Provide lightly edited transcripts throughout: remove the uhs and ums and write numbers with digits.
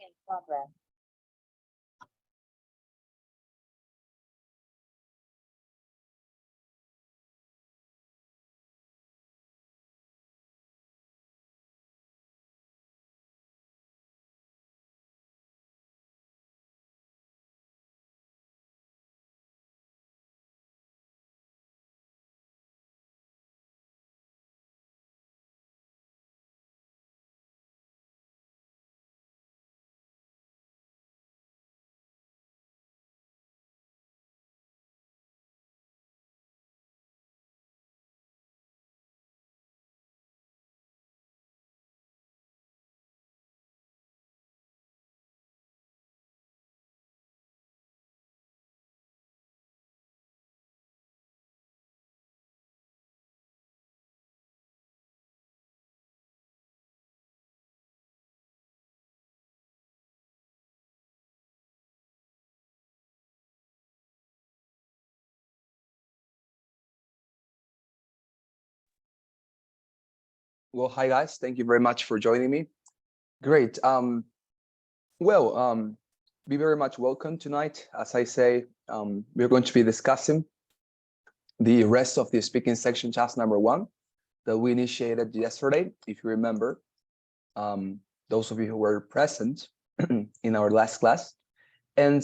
in progress. Well, hi guys. Thank you very much for joining me. Great. Well, be very much welcome tonight. As I say, we're going to be discussing the rest of the speaking section task number 1 that we initiated yesterday. If you remember, those of you who were present in our last class, and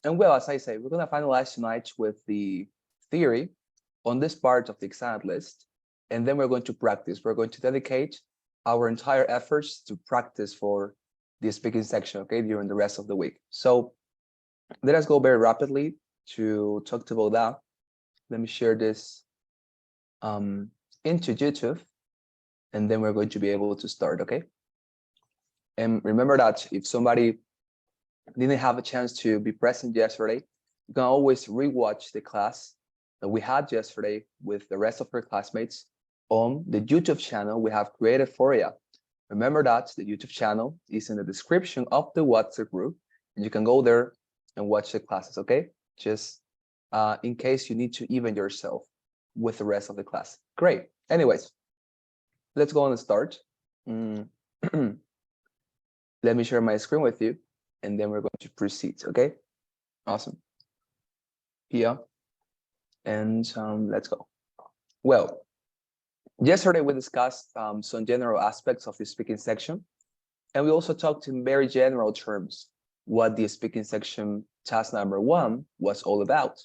well, as I say, we're going to finalize tonight with the theory on this part of the exam list. And then we're going to practice. We're going to dedicate our entire efforts to practice for the speaking section, okay, during the rest of the week. So let us go very rapidly to talk about that. Let me share this into YouTube, and then we're going to be able to start, okay? And remember that if somebody didn't have a chance to be present yesterday, you can always rewatch the class that we had yesterday with the rest of our classmates on the YouTube channel we have created for you. Remember that the YouTube channel is in the description of the WhatsApp group, and you can go there and watch the classes, okay? Just in case you need to even yourself with the rest of the class. Great. Anyways, let's go on and start. Let me share my screen with you, and then we're going to proceed, okay? Awesome. Here, and let's go. Well, yesterday, we discussed some general aspects of the speaking section, and we also talked in very general terms what the speaking section task number 1 was all about.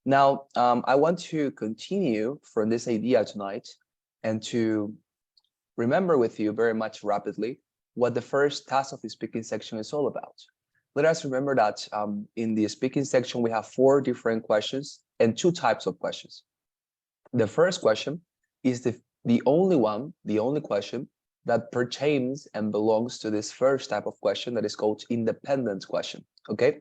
Now, I want to continue from this idea tonight and to remember with you very much rapidly what the first task of the speaking section is all about. Let us remember that in the speaking section, we have 4 different questions and 2 types of questions. The first question is the only question that pertains and belongs to this first type of question that is called independent question, okay?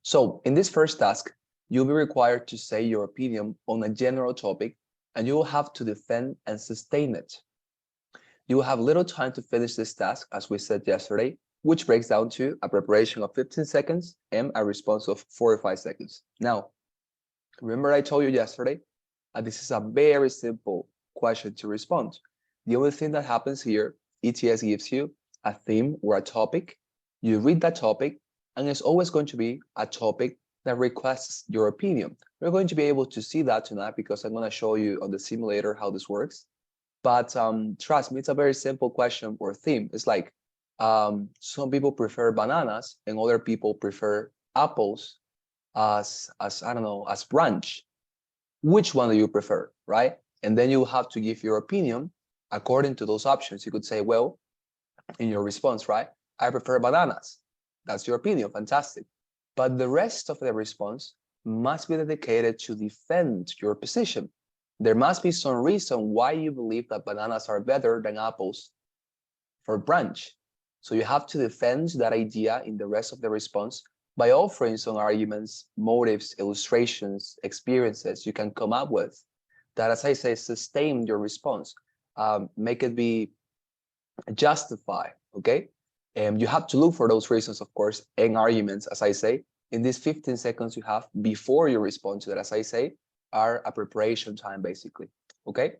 So in this first task, you'll be required to say your opinion on a general topic, and you will have to defend and sustain it. You will have little time to finish this task, as we said yesterday, which breaks down to a preparation of 15 seconds and a response of 45 seconds. Now, remember I told you yesterday, this is a very simple question to respond. The only thing that happens here, ETS gives you a theme or a topic. You read that topic, and it's always going to be a topic that requests your opinion. We're going to be able to see that tonight because I'm going to show you on the simulator how this works. But trust me, it's a very simple question or theme. It's like some people prefer bananas and other people prefer apples as I don't know, as brunch. Which one do you prefer, right? And then you have to give your opinion according to those options. You could say, well, in your response, right? I prefer bananas. That's your opinion, fantastic. But the rest of the response must be dedicated to defend your position. There must be some reason why you believe that bananas are better than apples for brunch. So you have to defend that idea in the rest of the response by offering some arguments, motives, illustrations, experiences you can come up with that, as I say, sustain your response, make it be justified, okay? And you have to look for those reasons, of course, and arguments, as I say, in these 15 seconds you have before you respond to that, as I say, are a preparation time, basically, okay?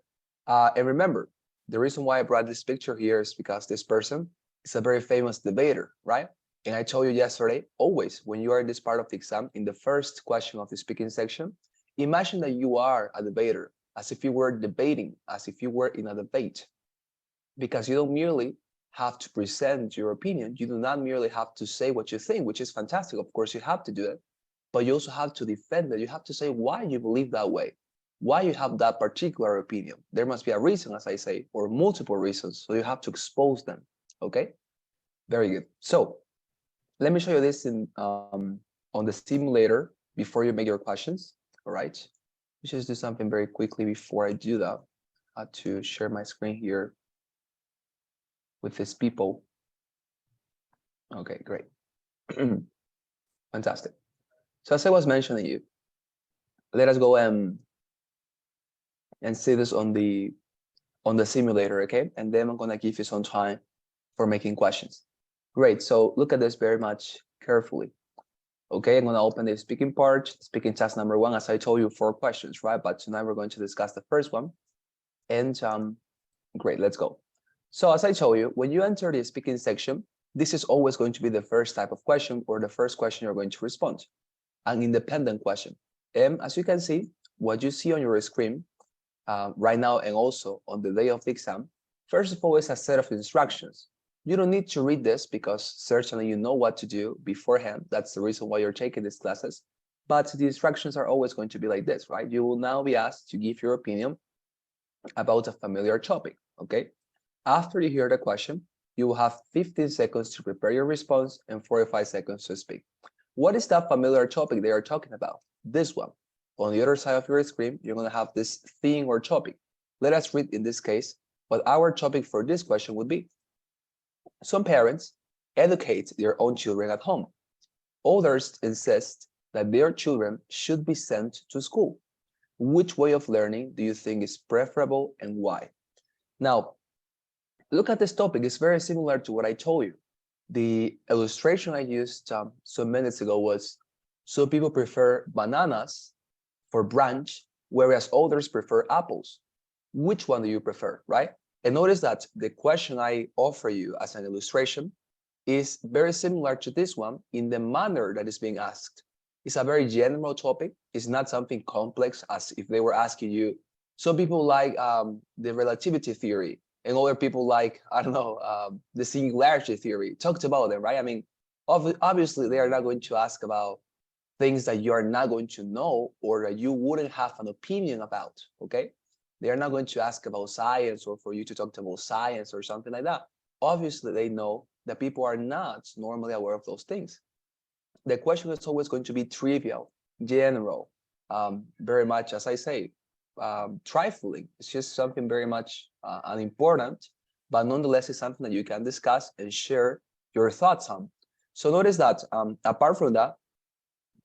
And remember, the reason why I brought this picture here is because this person is a very famous debater, right? And I told you yesterday, always when you are in this part of the exam, in the first question of the speaking section, imagine that you are a debater, as if you were debating, as if you were in a debate, because you don't merely have to present your opinion. You do not merely have to say what you think, which is fantastic. Of course, you have to do it, but you also have to defend it. You have to say why you believe that way, why you have that particular opinion. There must be a reason, as I say, or multiple reasons. So you have to expose them. Okay, very good. So let me show you this on the simulator before you make your questions. All right, let's just do something very quickly before I do that. I have to share my screen here with these people. Okay, great. Fantastic. So as I was mentioning you, let us go and see this on the simulator, okay? And then I'm gonna give you some time for making questions. Great, so look at this very much carefully. Okay, I'm gonna open the speaking part, speaking task number 1. As I told you, 4 questions, right? But tonight we're going to discuss the first one. And great, let's go. So as I told you, when you enter the speaking section, this is always going to be the first type of question, or the first question you're going to respond, an independent question. And as you can see, what you see on your screen right now and also on the day of the exam, first of all, is a set of instructions. You don't need to read this because certainly you know what to do beforehand. That's the reason why you're taking these classes. But the instructions are always going to be like this, right? You will now be asked to give your opinion about a familiar topic, okay? After you hear the question, you will have 15 seconds to prepare your response and 45 seconds to speak. What is that familiar topic they are talking about? This one. On the other side of your screen, you're going to have this theme or topic. Let us read in this case what our topic for this question would be. Some parents educate their own children at home. Others insist that their children should be sent to school. Which way of learning do you think is preferable and why? Now, look at this topic. It's very similar to what I told you. The illustration I used some minutes ago was, some people prefer bananas for brunch, whereas others prefer apples. Which one do you prefer, right? And notice that the question I offer you as an illustration is very similar to this one in the manner that is being asked. It's a very general topic. It's not something complex as if they were asking you. Some people like the relativity theory, and other people like, I don't know, the singularity theory. Talked about them, right? I mean, obviously they are not going to ask about things that you are not going to know or that you wouldn't have an opinion about, okay? They are not going to ask about science or for you to talk about science or something like that. Obviously, they know that people are not normally aware of those things. The question is always going to be trivial, general, very much, as I say, trifling. It's just something very much unimportant, but nonetheless, it's something that you can discuss and share your thoughts on. So notice that apart from that,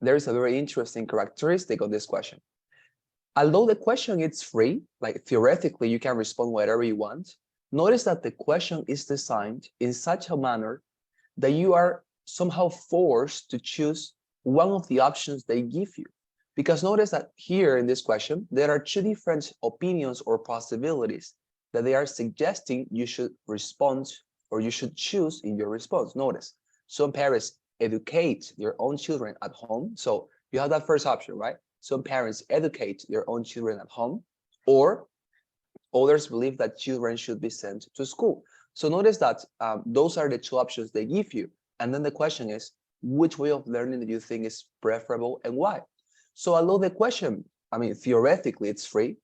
there is a very interesting characteristic of this question. Although the question is free, like theoretically, you can respond whatever you want. Notice that the question is designed in such a manner that you are somehow forced to choose one of the options they give you. Because notice that here in this question, there are 2 different opinions or possibilities that they are suggesting you should respond or you should choose in your response. Notice, some parents educate their own children at home. So you have that first option, right? Some parents educate their own children at home, or others believe that children should be sent to school. So notice that those are the 2 options they give you. And then the question is, which way of learning do you think is preferable and why? So although the question, I mean, theoretically it's free,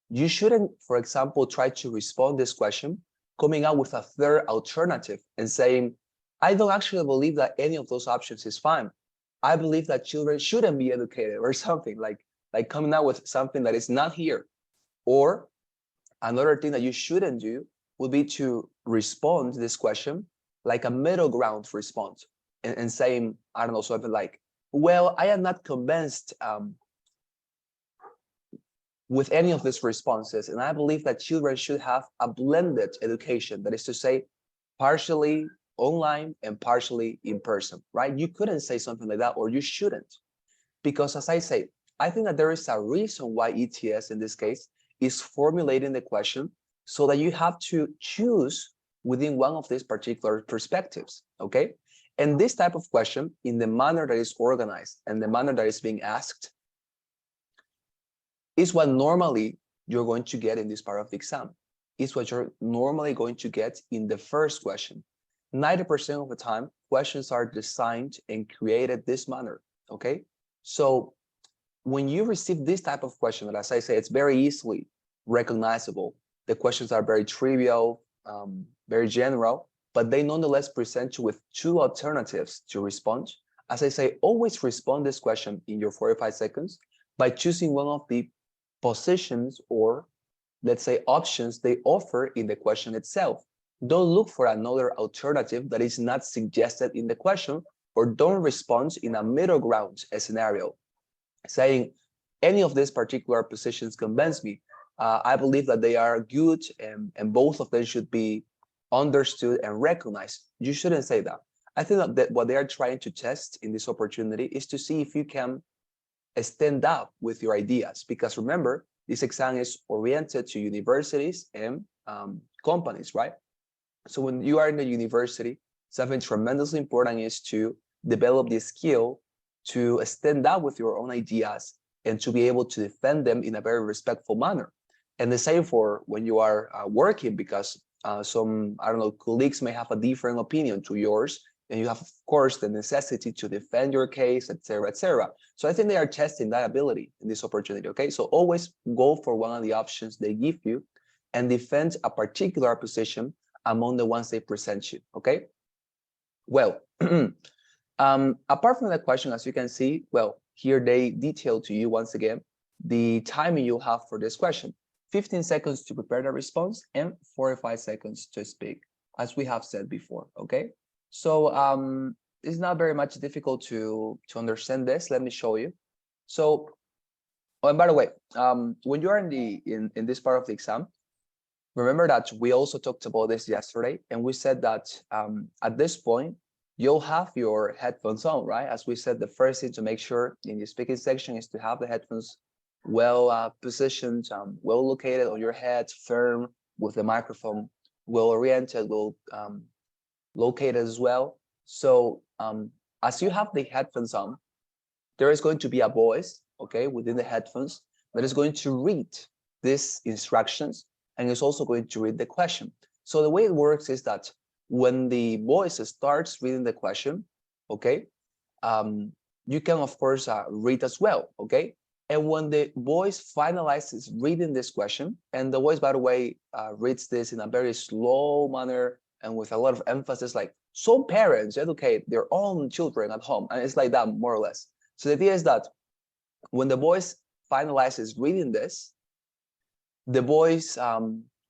you shouldn't, for example, try to respond this question coming out with a third alternative and saying, I don't actually believe that any of those options is fine. I believe that children shouldn't be educated or something, like coming out with something that is not here. Or another thing that you shouldn't do would be to respond to this question like a middle ground response and saying, I don't know, something like, well, I am not convinced with any of these responses, and I believe that children should have a blended education. That is to say, partially online and partially in person, right? You couldn't say something like that, or you shouldn't. Because as I say, I think that there is a reason why ETS in this case is formulating the question so that you have to choose within one of these particular perspectives, okay? And this type of question, in the manner that is organized and the manner that is being asked, is what normally you're going to get in this part of the exam. Is what you're normally going to get in the first question. 90% of the time, questions are designed and created this manner, okay? So when you receive this type of question, as I say, it's very easily recognizable. The questions are very trivial, very general, but they nonetheless present you with two alternatives to respond. As I say, always respond this question in your 45 seconds by choosing one of the positions or, let's say, options they offer in the question itself. Don't look for another alternative that is not suggested in the question, or don't respond in a middle ground scenario, saying any of these particular positions convince me. I believe that they are good and both of them should be understood and recognized. You shouldn't say that. I think that what they are trying to test in this opportunity is to see if you can stand up with your ideas, because remember, this exam is oriented to universities and companies, right? So when you are in the university, something tremendously important is to develop the skill to stand up with your own ideas and to be able to defend them in a very respectful manner. And the same for when you are working, because some, I don't know, colleagues may have a different opinion to yours, and you have, of course, the necessity to defend your case, etc., etc. So I think they are testing that ability in this opportunity, okay? So always go for one of the options they give you and defend a particular position among the ones they present you, okay? Well, apart from that question, as you can see, well, here they detail to you once again the timing you have for this question. 15 seconds to prepare the response and 45 seconds to speak, as we have said before, okay? So it's not very much difficult to understand this. Let me show you. So, oh, and by the way, when you are in this part of the exam, remember that we also talked about this yesterday, and we said that at this point, you'll have your headphones on, right? As we said, the first thing to make sure in the speaking section is to have the headphones well positioned, well located on your head, firm, with the microphone well oriented, well located as well. So as you have the headphones on, there is going to be a voice, okay, within the headphones that is going to read these instructions, and is also going to read the question. So the way it works is that when the voice starts reading the question, okay, you can, of course, read as well, okay? And when the voice finalizes reading this question, and the voice, by the way, reads this in a very slow manner and with a lot of emphasis, like some parents educate their own children at home, and it's like that, more or less. So the idea is that when the voice finalizes reading this, the voice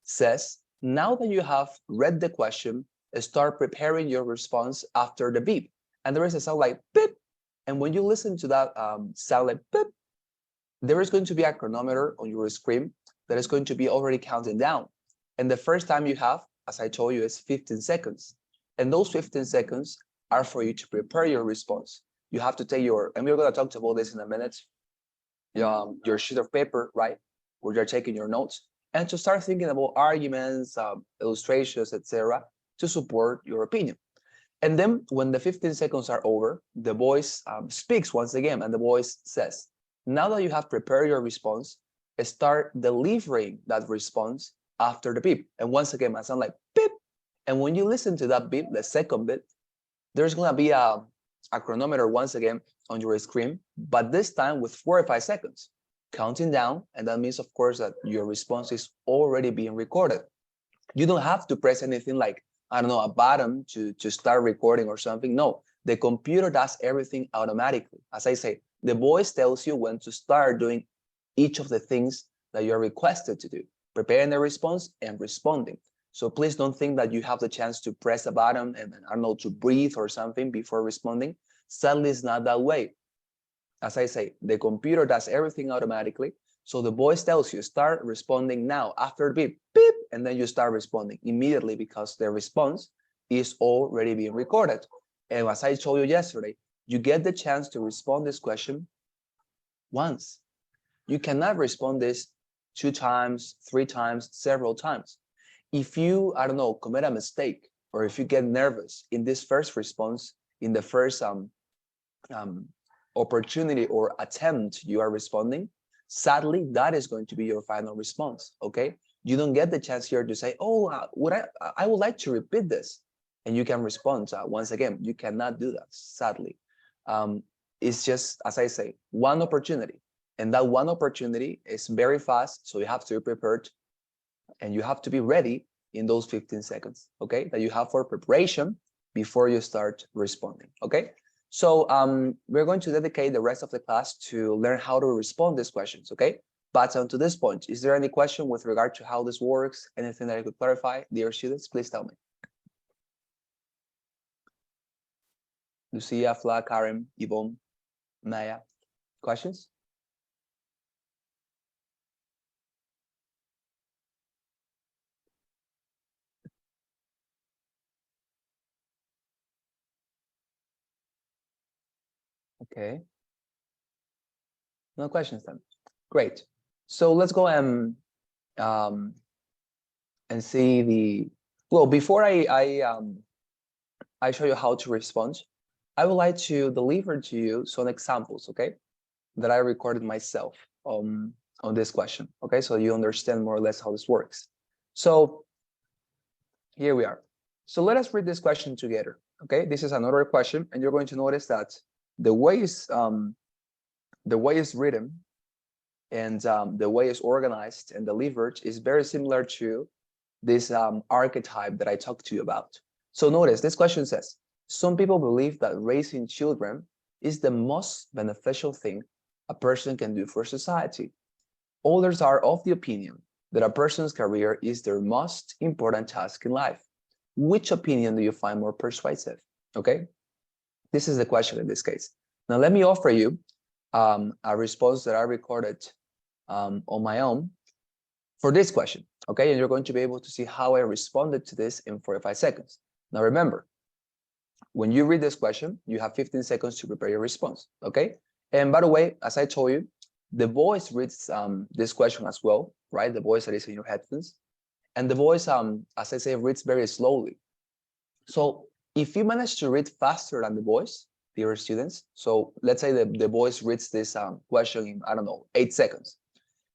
says, now that you have read the question, start preparing your response after the beep. And there is a sound like beep. And when you listen to that sound like beep, there is going to be a chronometer on your screen that is going to be already counting down. And the first time you have, as I told you, is 15 seconds. And those 15 seconds are for you to prepare your response. You have to take your, and we're going to talk about this in a minute, your sheet of paper, right, where you're taking your notes, and to start thinking about arguments, illustrations, etc., to support your opinion. And then when the 15 seconds are over, the voice speaks once again, and the voice says, now that you have prepared your response, start delivering that response after the beep. And once again, I sound like beep. And when you listen to that beep, the second beep, there's going to be a chronometer once again on your screen, but this time with 45 seconds, counting down. And that means, of course, that your response is already being recorded. You don't have to press anything like, I don't know, a button to start recording or something. No, the computer does everything automatically. As I say, the voice tells you when to start doing each of the things that you're requested to do, preparing the response and responding. So please don't think that you have the chance to press a button and, I don't know, to breathe or something before responding. Sadly, it's not that way. As I say, the computer does everything automatically. So the voice tells you, start responding now after the beep, beep, and then you start responding immediately because the response is already being recorded. And as I told you yesterday, you get the chance to respond this question once. You cannot respond this 2 times, 3 times, several times. if you, I don't know, commit a mistake, or if you get nervous in this first response, in the first opportunity or attempt you are responding, sadly, that is going to be your final response, okay? You don't get the chance here to say, oh, I would like to repeat this. And you can respond once again. You cannot do that, sadly. It's just, as I say, one opportunity. And that one opportunity is very fast, so you have to be prepared and you have to be ready in those 15 seconds, okay, that you have for preparation before you start responding, okay? So we're going to dedicate the rest of the class to learn how to respond these questions, okay? But to this point, is there any question with regard to how this works? Anything that I could clarify? Dear students, please tell me. Lucia, Fla, Karen, Yvonne, Naya, questions? Okay. No questions then. Great. So let's go and see the, well, before I show you how to respond, I would like to deliver to you some examples, okay, that I recorded myself on this question, okay, so you understand more or less how this works. So here we are. So let us read this question together, okay? This is another question, and you're going to notice that the way it's written and the way it's organized and delivered is very similar to this archetype that I talked to you about. So notice this question says, some people believe that raising children is the most beneficial thing a person can do for society. Others are of the opinion that a person's career is their most important task in life. Which opinion do you find more persuasive? Okay, this is the question in this case. Now let me offer you a response that I recorded on my own for this question, okay? And you're going to be able to see how I responded to this in 45 seconds. Now remember, when you read this question, you have 15 seconds to prepare your response, okay? And by the way, as I told you, the voice reads this question as well, right? The voice that is in your headphones. And the voice, as I say, reads very slowly. So if you manage to read faster than the voice, dear students, so let's say the voice reads this question in, I don't know, 8 seconds.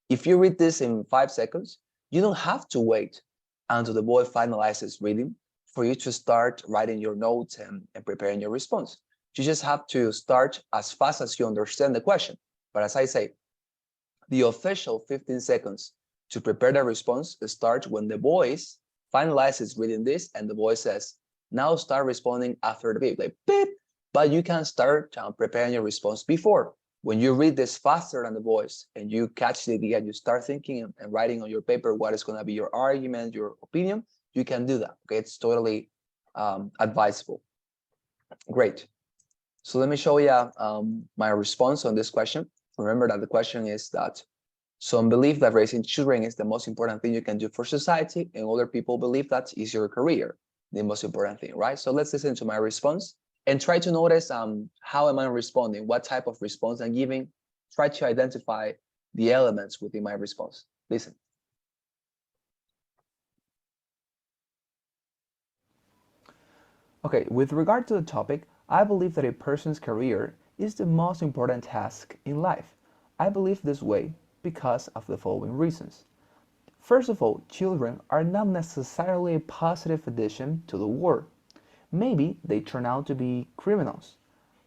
If you read this in 5 seconds, you don't have to wait until the voice finalizes reading for you to start writing your notes and preparing your response. You just have to start as fast as you understand the question. But as I say, the official 15 seconds to prepare the response starts when the voice finalizes reading this and the voice says, now start responding after the beep, like beep, but you can start preparing your response before. When you read this faster than the voice and you catch the idea, you start thinking and writing on your paper what is going to be your argument, your opinion, you can do that, okay? It's totally advisable. Great. So let me show you my response on this question. Remember that the question is that some believe that raising children is the most important thing you can do for society, and other people believe that is your career, the most important thing, right? So let's listen to my response and try to notice how am I responding, what type of response I'm giving. Try to identify the elements within my response. Listen. Okay, with regard to the topic, I believe that a person's career is the most important task in life. I believe this way because of the following reasons. First of all, children are not necessarily a positive addition to the world. Maybe they turn out to be criminals.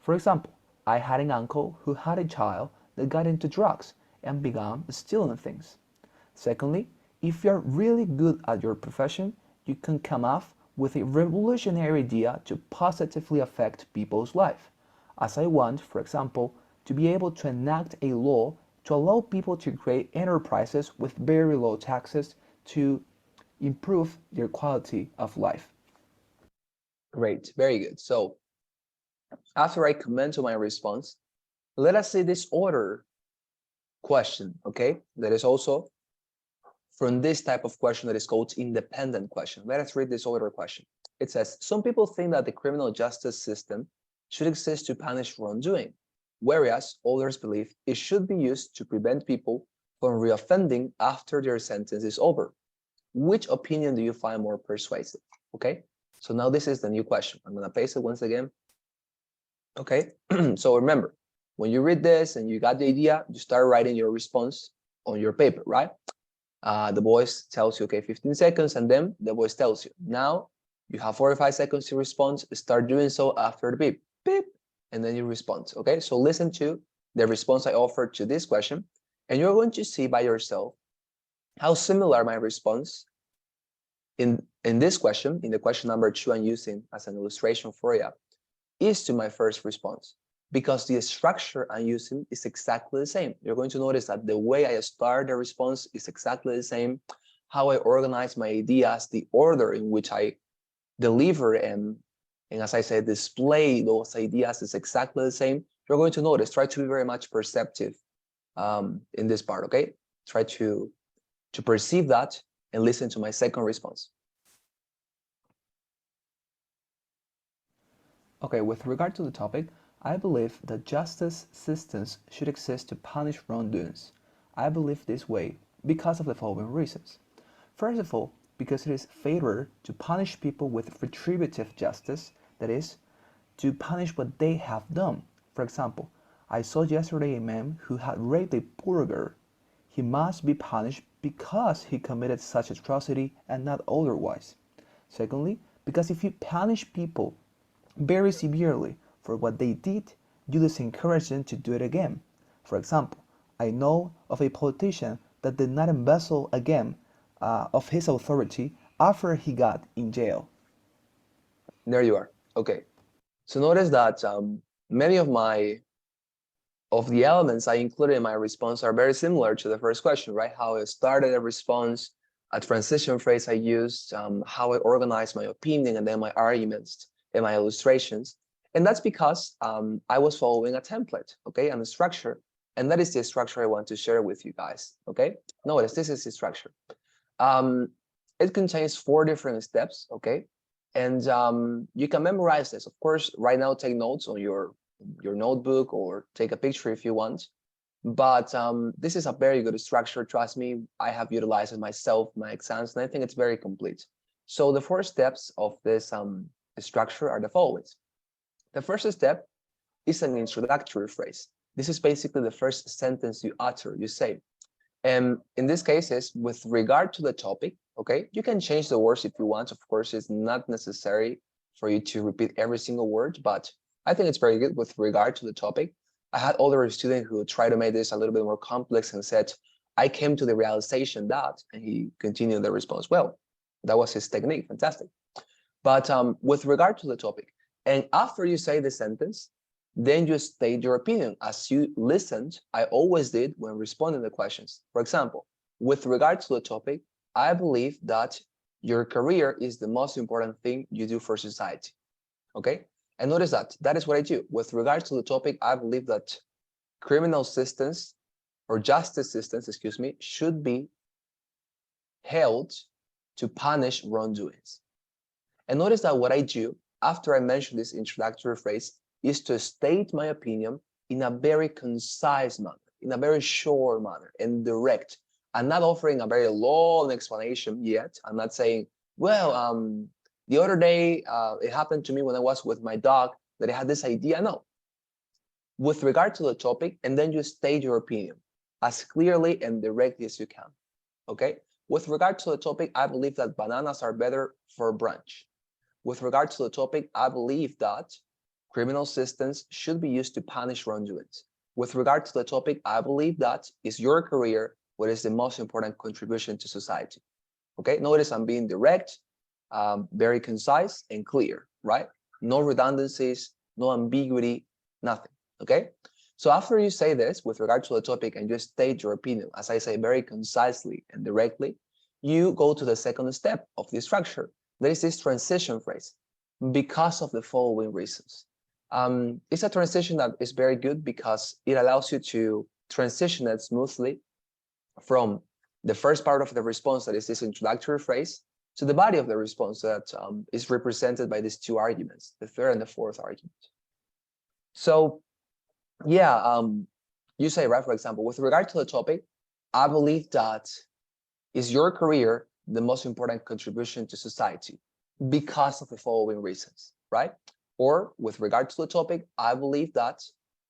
For example, I had an uncle who had a child that got into drugs and began stealing things. Secondly, if you're really good at your profession, you can come off with a revolutionary idea to positively affect people's life. As I want, for example, to be able to enact a law to allow people to create enterprises with very low taxes to improve their quality of life. Great, very good. So after I comment on my response, let us say this other question, okay? That is also from this type of question that is called independent question. Let us read this other question. It says, some people think that the criminal justice system should exist to punish wrongdoing, whereas others believe it should be used to prevent people from reoffending after their sentence is over. which opinion do you find more persuasive? Okay, so now this is the new question. I'm gonna paste it once again. Okay, so remember, when you read this and you got the idea, you start writing your response on your paper, right? The voice tells you, okay, 15 seconds, and then the voice tells you, now you have 45 seconds to respond. Start doing so after the beep, beep, and then you respond, okay? So listen to the response I offered to this question, and you're going to see by yourself how similar my response in this question, in the question number 2 I'm using as an illustration for you, is to my first response, because the structure I'm using is exactly the same. You're going to notice that the way I start the response is exactly the same. How I organize my ideas, the order in which I deliver and as I said, display those ideas is exactly the same. You're going to notice, try to be very much perceptive in this part, okay? Try to perceive that and listen to my second response. Okay, with regard to the topic, I believe that justice systems should exist to punish wrongdoings. I believe this way because of the following reasons. First of all, because it is fairer to punish people with retributive justice, that is, to punish what they have done. For example, I saw yesterday a man who had raped a poor girl. He must be punished because he committed such atrocity and not otherwise. Secondly, because if you punish people very severely for what they did, you disencourage them to do it again. For example, I know of a politician that did not embezzle again of his authority after he got in jail. There you are. Okay. So notice that many of the elements I included in my response are very similar to the first question, right? How I started a response, a transition phrase I used, how I organized my opinion, and then my arguments and my illustrations. And that's because I was following a template, okay, and a structure. And that is the structure I want to share with you guys, okay? Notice this is the structure. It contains 4 different steps, okay? And you can memorize this. Of course, right now, take notes on your notebook or take a picture if you want. But this is a very good structure. Trust me, I have utilized it myself, my exams, and I think it's very complete. So the 4 steps of this structure are the following. The first step is an introductory phrase. This is basically the first sentence you utter, you say. And in this case, is with regard to the topic, okay? You can change the words if you want. Of course, it's not necessary for you to repeat every single word, but I think it's very good with regard to the topic. I had other students who tried to make this a little bit more complex and said, I came to the realization that, and he continued the response. Well, that was his technique, fantastic. But with regard to the topic, and after you say the sentence, then you state your opinion as you listened. I always did when responding to questions. For example, with regard to the topic, I believe that your career is the most important thing you do for society. Okay? And notice that is what I do. With regard to the topic, I believe that criminal systems or justice systems, excuse me, should be held to punish wrongdoings. And notice that what I do after I mention this introductory phrase is to state my opinion in a very concise manner, in a very short manner and direct. I'm not offering a very long explanation yet. I'm not saying, well, the other day it happened to me when I was with my dog that I had this idea. No. With regard to the topic, and then you state your opinion as clearly and directly as you can. Okay? With regard to the topic, I believe that bananas are better for brunch. With regard to the topic, I believe that criminal systems should be used to punish wrongdoings. With regard to the topic, I believe that is your career what is the most important contribution to society. Okay, notice I'm being direct, very concise and clear, right? No redundancies, no ambiguity, nothing, okay? So after you say this with regard to the topic and you state your opinion, as I say, very concisely and directly, you go to the second step of the structure. There is this transition phrase, because of the following reasons. It's a transition that is very good because it allows you to transition it smoothly from the first part of the response, that is this introductory phrase, to the body of the response that is represented by these 2 arguments, the third and the fourth argument. So yeah, you say, right, for example, with regard to the topic, I believe that is your career the most important contribution to society because of the following reasons, right? Or with regard to the topic, I believe that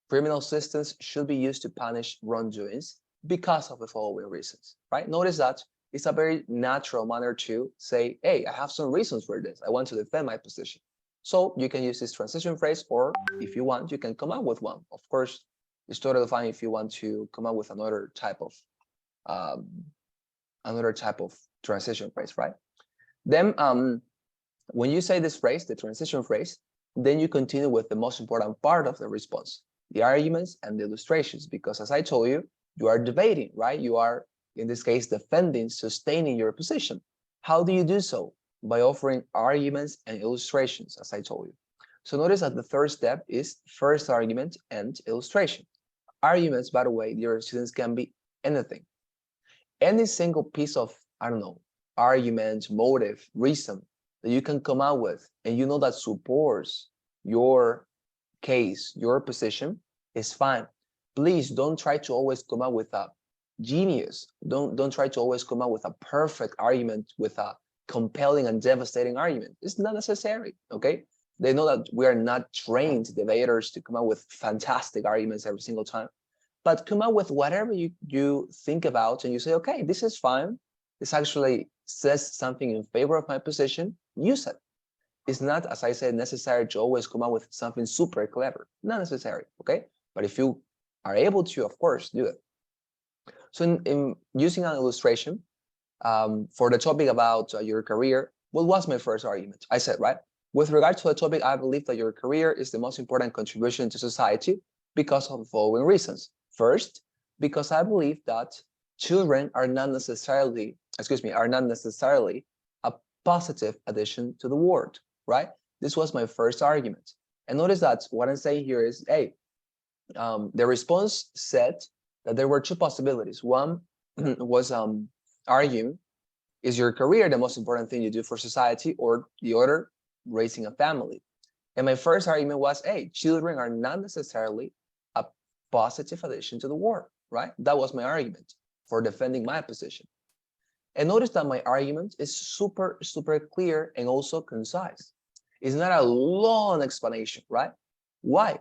criminal systems should be used to punish wrongdoings because of the following reasons, right? Notice that it's a very natural manner to say, hey, I have some reasons for this. I want to defend my position. So you can use this transition phrase, or if you want, you can come up with one. Of course, it's totally fine if you want to come up with another type of transition phrase, right? Then when you say this phrase, the transition phrase, then you continue with the most important part of the response, the arguments and the illustrations, because as I told you, you are debating, right? You are, in this case, defending, sustaining your position. How do you do so? By offering arguments and illustrations, as I told you. So notice that the third step is first argument and illustration. Arguments, by the way, dear students, can be anything. Any single piece of, I don't know, argument, motive, reason that you can come out with, and you know that supports your case, your position, is fine. Please don't try to always come out with a genius. Don't try to always come out with a perfect argument, with a compelling and devastating argument. It's not necessary, okay? They know that we are not trained debaters to come out with fantastic arguments every single time, but come out with whatever you think about and you say, okay, this is fine. This actually says something in favor of my position. Use it. It's not, as I said, necessary to always come out with something super clever. Not necessary, okay? But if you are able to, of course, do it. So in using an illustration for the topic about your career, what was my first argument? I said, right, with regard to the topic, I believe that your career is the most important contribution to society because of the following reasons. First, because I believe that children are not necessarily a positive addition to the world, right? This was my first argument. And notice that what I'm saying here is, hey, the response said that there were two possibilities. One was arguing, is your career the most important thing you do for society, or the other, raising a family? And my first argument was, hey, children are not necessarily a positive addition to the world, right? That was my argument for defending my position. And notice that my argument is super, super clear and also concise. It's not a long explanation, right? Why?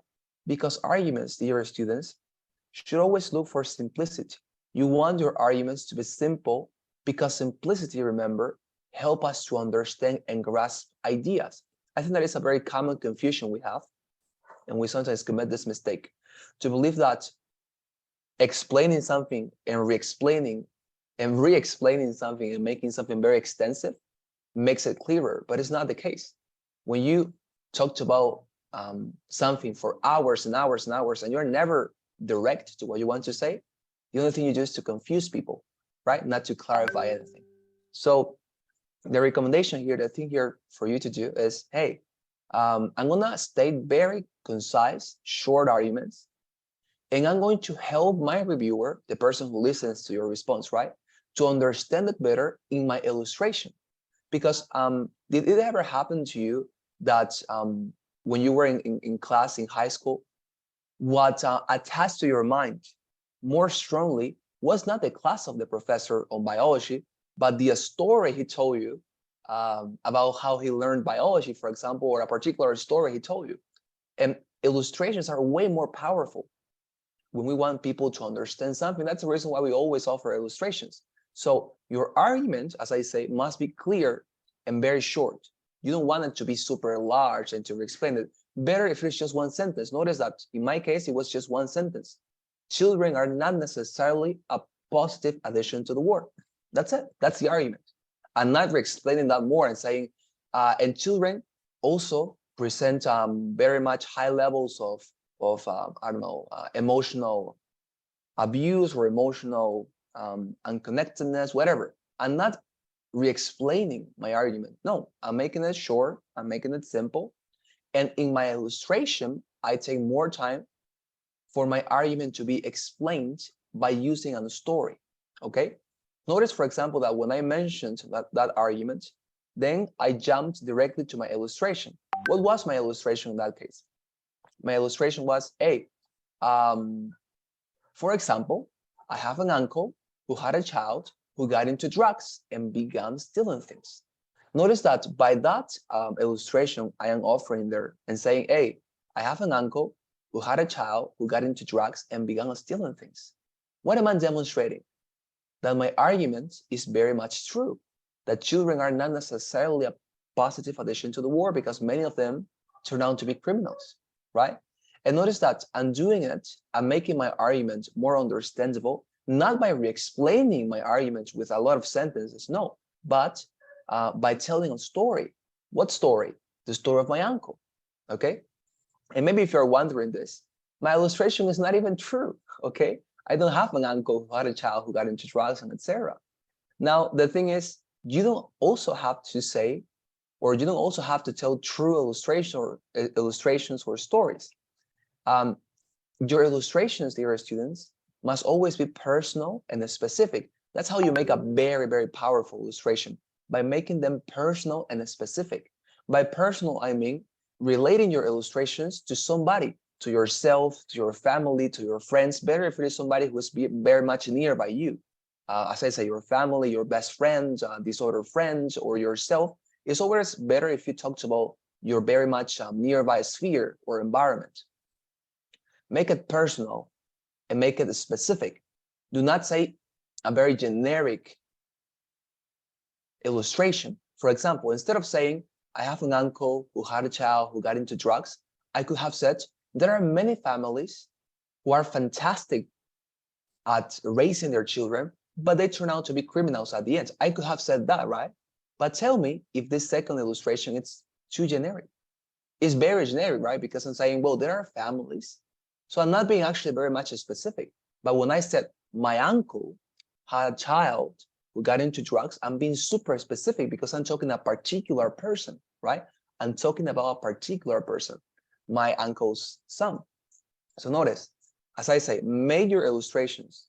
Because arguments, dear students, should always look for simplicity. You want your arguments to be simple because simplicity, remember, help us to understand and grasp ideas. I think that is a very common confusion we have, and we sometimes commit this mistake to believe that explaining something and re-explaining something and making something very extensive makes it clearer, but it's not the case. When you talked about something for hours and hours and hours, and you're never direct to what you want to say, the only thing you do is to confuse people, right? Not to clarify anything. So the recommendation here, the thing here for you to do is, hey, I'm gonna state very concise, short arguments, and I'm going to help my reviewer, the person who listens to your response, right, to understand it better in my illustration. Because did it ever happen to you that when you were in class in high school, what attached to your mind more strongly was not the class of the professor on biology, but the story he told you about how he learned biology, for example, or a particular story he told you. And illustrations are way more powerful when we want people to understand something. That's the reason why we always offer illustrations. So your argument, as I say, must be clear and very short. You don't want it to be super large and to explain it. Better if it's just one sentence. Notice that in my case, it was just one sentence. Children are not necessarily a positive addition to the world. That's it. That's the argument. I'm not explaining that more and saying, and children also present very much high levels of I don't know, emotional abuse or emotional unconnectedness, whatever. I'm not re-explaining my argument. No, I'm making it short. I'm making it simple. And in my illustration, I take more time for my argument to be explained by using a story, okay? Notice, for example, that when I mentioned that argument, then I jumped directly to my illustration. What was my illustration in that case? My illustration was, hey, for example, I have an uncle who had a child who got into drugs and began stealing things. Notice that by that illustration I am offering there and saying, hey, I have an uncle who had a child who got into drugs and began stealing things. What am I demonstrating? That my argument is very much true, that children are not necessarily a positive addition to the world because many of them turn out to be criminals, right? And notice that I'm doing it, I'm making my argument more understandable, not by re-explaining my arguments with a lot of sentences, no, but by telling a story. What story? The story of my uncle, okay? And maybe if you're wondering this, my illustration is not even true, okay? I don't have an uncle who had a child who got into drugs and etc. Now, the thing is, you don't also have to say, or you don't also have to tell true illustrations or stories. Your illustrations, dear students, must always be personal and specific. That's how you make a very, very powerful illustration, by making them personal and specific. By personal, I mean relating your illustrations to somebody, to yourself, to your family, to your friends. Better if it is somebody who is very much nearby you. As I say, your family, your best friends, these other friends, or yourself. It's always better if you talk about your very much nearby sphere or environment. Make it personal and make it specific. Do not say a very generic illustration. For example, instead of saying, I have an uncle who had a child who got into drugs, I could have said, there are many families who are fantastic at raising their children, but they turn out to be criminals at the end. I could have said that, right? But tell me if this second illustration is too generic. It's very generic, right? Because I'm saying, well, there are families. So I'm not being actually very much specific. But when I said my uncle had a child who got into drugs, I'm being super specific because I'm talking a particular person, right? I'm talking about a particular person, my uncle's son. So notice, as I say, make your illustrations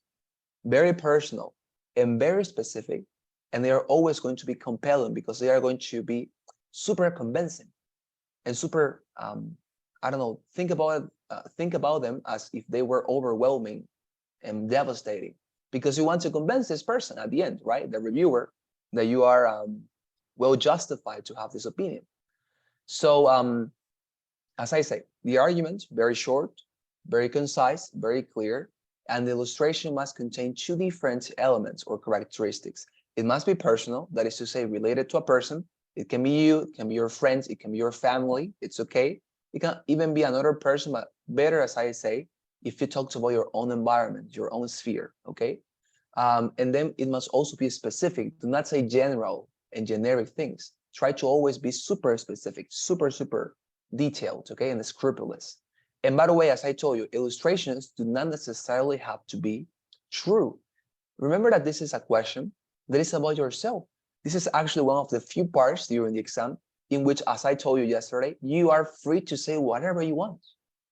very personal and very specific, and they are always going to be compelling because they are going to be super convincing and super, I don't know, think about them as if they were overwhelming and devastating, because you want to convince this person at the end, right? The reviewer, that you are well justified to have this opinion. So as I say, the argument, very short, very concise, very clear, and the illustration must contain two different elements or characteristics. It must be personal, that is to say, related to a person. It can be you, it can be your friends, it can be your family, it's okay. It can even be another person, but better, as I say, if you talk about your own environment, your own sphere, okay? And then it must also be specific. Do not say general and generic things. Try to always be super specific, super detailed, okay, and scrupulous. And by the way, as I told you, illustrations do not necessarily have to be true. Remember that this is a question that is about yourself. This is actually one of the few parts during the exam in which, as I told you yesterday, you are free to say whatever you want.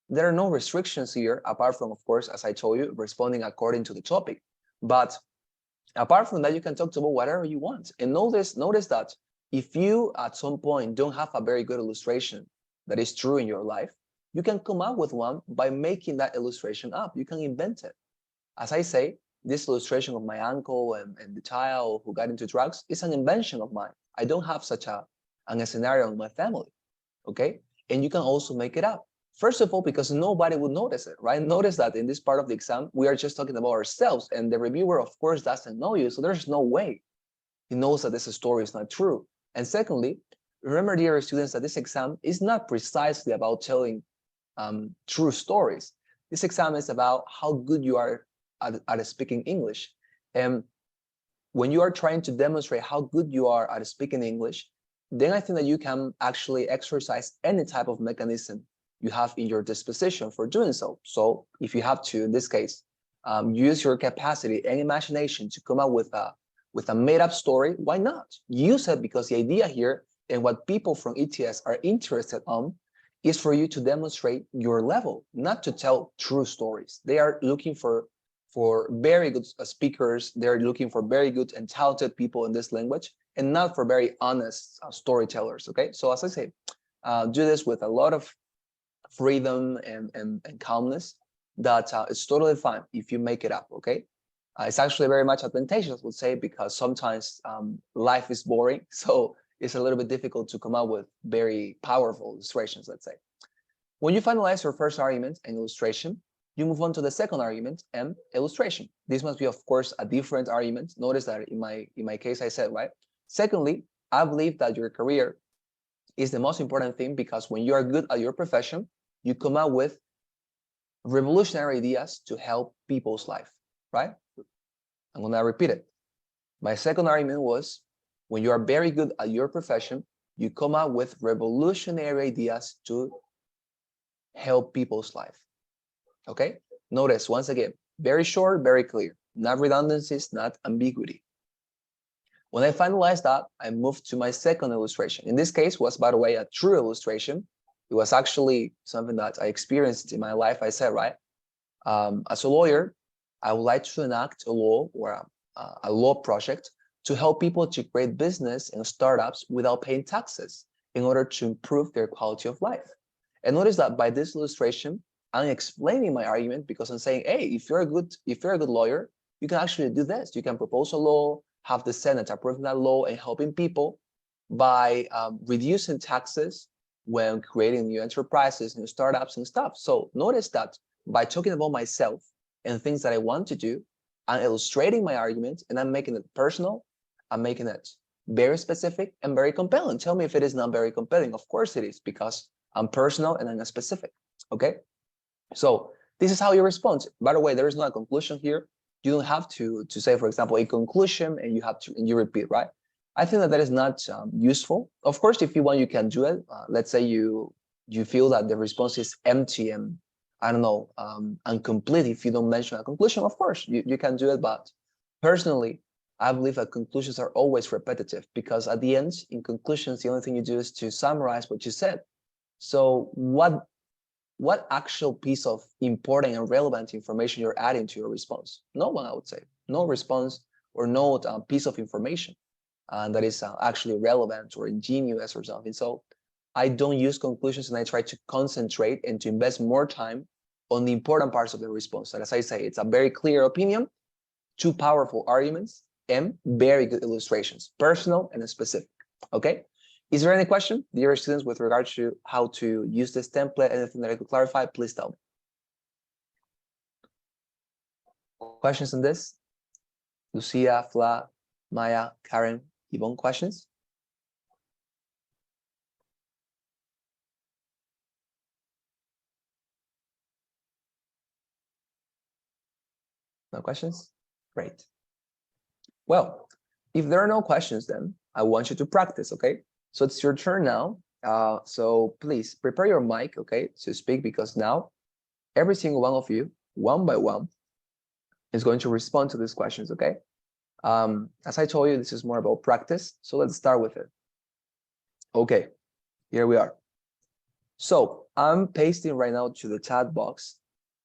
There are no restrictions here, apart from, of course, as I told you, responding according to the topic. But apart from that, you can talk about whatever you want. And notice that if you, at some point, don't have a very good illustration that is true in your life, you can come up with one by making that illustration up. You can invent it. As I say, this illustration of my uncle and the child who got into drugs is an invention of mine. I don't have such a scenario in my family, okay? And you can also make it up. First of all, because nobody would notice it, right? Notice that in this part of the exam, we are just talking about ourselves, and the reviewer, of course, doesn't know you, so there's no way he knows that this story is not true. And secondly, remember, dear students, that this exam is not precisely about telling true stories. This exam is about how good you are at speaking English. And when you are trying to demonstrate how good you are at speaking English, then I think that you can actually exercise any type of mechanism you have in your disposition for doing so. So if you have to, in this case, use your capacity and imagination to come up with a made-up story, why not? Use it, because the idea here and what people from ETS are interested on is for you to demonstrate your level, not to tell true stories. They are looking for very good speakers. They're looking for very good and talented people in this language, and not for very honest storytellers, okay? So as I say, do this with a lot of freedom and calmness. That it's totally fine if you make it up, okay? It's actually very much advantageous, I would say, because sometimes life is boring. So it's a little bit difficult to come up with very powerful illustrations, let's say. When you finalize your first argument and illustration, you move on to the second argument and illustration. This must be, of course, a different argument. Notice that in my case, I said, right? Secondly, I believe that your career is the most important thing, because when you are good at your profession, you come up with revolutionary ideas to help people's life, right? I'm going to repeat it. My second argument was, when you are very good at your profession, you come up with revolutionary ideas to help people's life. Okay? Notice, once again, very short, very clear. Not redundancies, not ambiguity. When I finalized that, I moved to my second illustration. In this case was, by the way, a true illustration. It was actually something that I experienced in my life. I said, right, as a lawyer, I would like to enact a law or a law project to help people to create business and startups without paying taxes in order to improve their quality of life. And notice that by this illustration, I'm explaining my argument, because I'm saying, hey, if you're a good lawyer, you can actually do this. You can propose a law, have the Senate approving that law, and helping people by reducing taxes when creating new enterprises, new startups and stuff. So notice that by talking about myself and things that I want to do, I'm illustrating my argument, and I'm making it personal. I'm making it very specific and very compelling. Tell me if it is not very compelling. Of course it is, because I'm personal and I'm specific. Okay? So this is how you respond. By the way, there is not a conclusion here. You don't have to say, for example, a conclusion and you repeat, right? I think that is not useful. Of course, if you want, you can do it. Let's say you feel that the response is empty and, I don't know, incomplete. If you don't mention a conclusion, of course, you can do it. But personally, I believe that conclusions are always repetitive, because at the end, in conclusions, the only thing you do is to summarize what you said. So what actual piece of important and relevant information you're adding to your response? No one, I would say. No response or no piece of information that is actually relevant or ingenious or something. So I don't use conclusions, and I try to concentrate and to invest more time on the important parts of the response. And as I say, it's a very clear opinion, two powerful arguments, and very good illustrations, personal and specific. Okay? Is there any question, dear students, with regard to how to use this template? Anything that I could clarify, please tell me. Questions on this? Lucia, Fla, Maya, Karen, Yvonne, questions? No questions? Great. Well, if there are no questions, then I want you to practice, okay? So it's your turn now. So please prepare your mic, okay, to speak, because now every single one of you, one by one, is going to respond to these questions, okay? As I told you, this is more about practice. So let's start with it. Okay, here we are. So I'm pasting right now to the chat box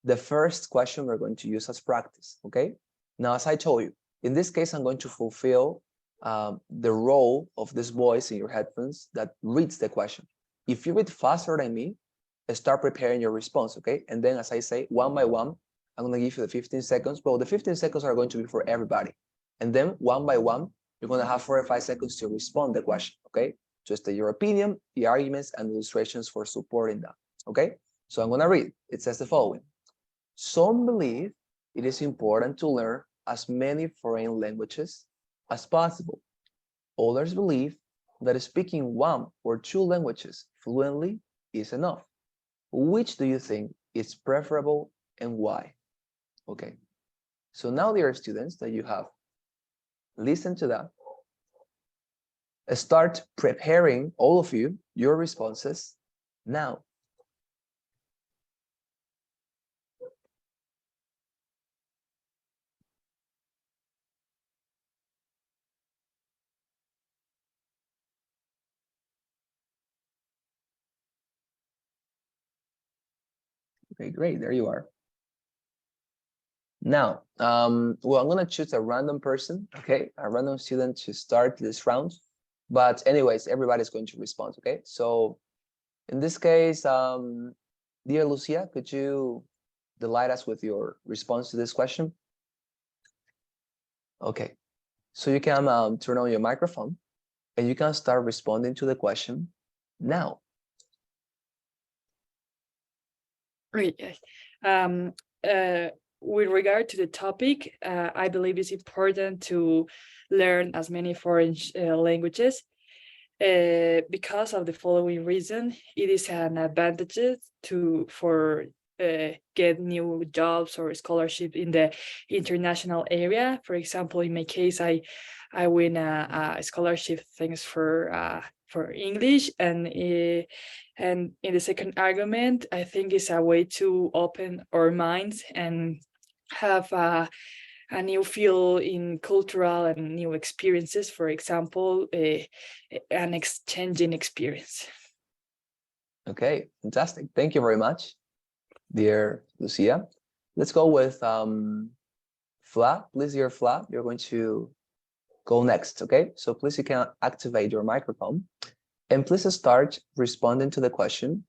the first question we're going to use as practice, okay? Now, as I told you, in this case, I'm going to fulfill the role of this voice in your headphones that reads the question. If you read faster than me, start preparing your response, okay? And then, as I say, one by one, I'm going to give you the 15 seconds. Well, the 15 seconds are going to be for everybody. And then one by one, you're going to have 4 or 5 seconds to respond to the question, okay? Just state your opinion, the arguments, and illustrations for supporting that, okay? So I'm going to read. It says the following. Some believe it is important to learn as many foreign languages as possible. Others believe that speaking 1 or 2 languages fluently is enough. Which do you think is preferable and why? Okay, so now, dear students, that you have listened to that, start preparing, all of you, your responses now. Okay, great, there you are. Now, well, I'm gonna choose a random person, okay, a random student to start this round. But anyways, everybody's going to respond, okay? So in this case, dear Lucia, could you delight us with your response to this question? Okay, so you can turn on your microphone and you can start responding to the question now. Great. With regard to the topic, I believe it's important to learn as many foreign languages because of the following reason. It is an advantage for get new jobs or scholarship in the international area. For example, in my case, I win a scholarship thanks for English, and in the second argument, I think it's a way to open our minds and have a new feel in cultural and new experiences. For example, an exchanging experience. Okay, fantastic. Thank you very much, dear Lucia. Let's go with Fla. Please, dear Fla, you're going to go next, okay? So please, you can activate your microphone and please start responding to the question